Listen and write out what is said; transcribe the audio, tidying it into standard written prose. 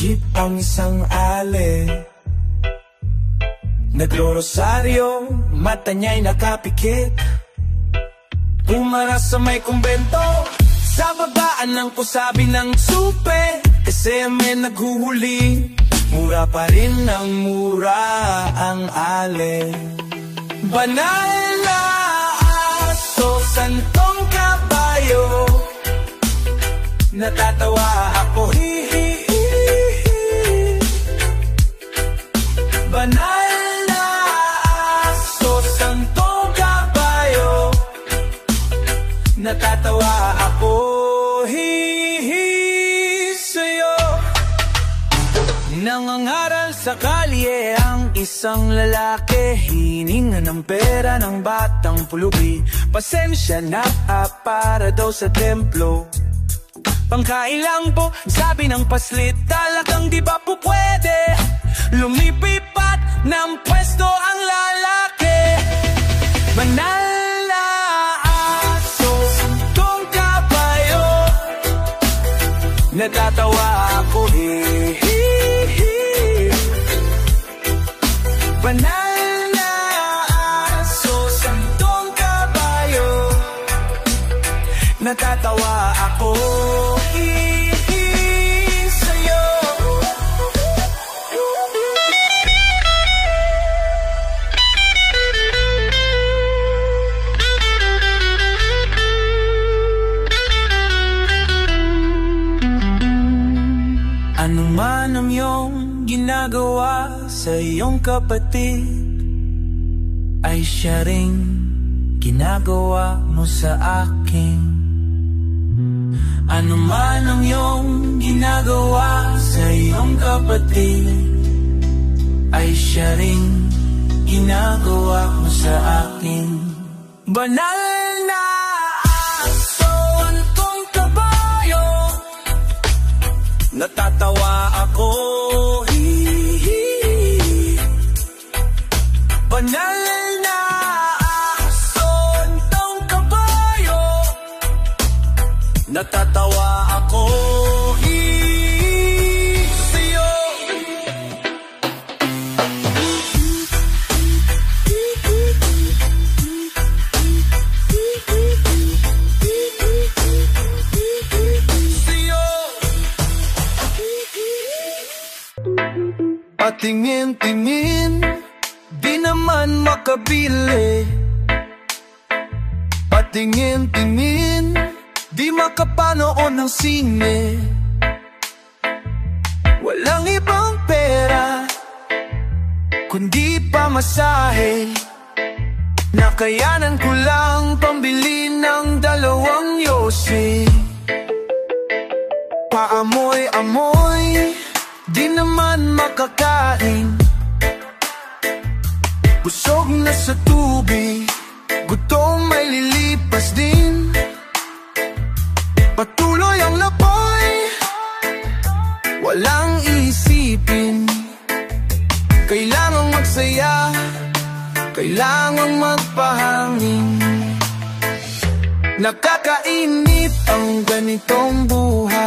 jeep ang isang ale. Nagro-rosaryo, mata niya'y nakapikit. Pumaras sa may kumbento, sa babaan ng pusabi ng supe. Kasi may naghuhuli, mura pa rin ang mura ang ale. Banal na aso, santong kabayo. Natatawa ako, hi-hi-hi. Banal na aso, santong kabayo. Natatawa ako, hi-hi sa'yo. Nangangaral sa kalye ang isang lalaki. Hininga ng pera ng batang pulubi. Pasensya na para daw sa templo. Pangkain lang po, sabi ng paslit. Talagang di ba po pwede lumipipat ng pwesto ang lalaki? Banal na aso, santong kabayo. Natatawa ako, hi-hi-hi. Banal na aso, santong kabayo. Natatawa ako, hi-hi sa'yo. Ano man ang iyong ginagawa sa iyong kapatid, ay siya ring ginagawa mo sa akin. Ano man ang iyong ginagawa sa iyong kapatid, ay siya ring ginagawa mo sa akin. Banal na aso, antong kabayo. Natatawa ako, hi-hi. Banal na aso, antong kabayo. Natatawa ako, hi-hi sa'yo. Sa'yo. Patingin-tingin, di naman makabili. Patingin-tingin, di makapanood ng sine. Walang ibang pera kundi pamasahe. Nakayanan ko lang pambili ng 2 yosi. Paamoy-amoy, di naman makakain. Busog na sa tubig, gutom ay lilipas din. Patuloy ang lapoy, walang isipin. Kailangang magsaya, kailangang magpahangin. Nakakainip ang ganitong buhay.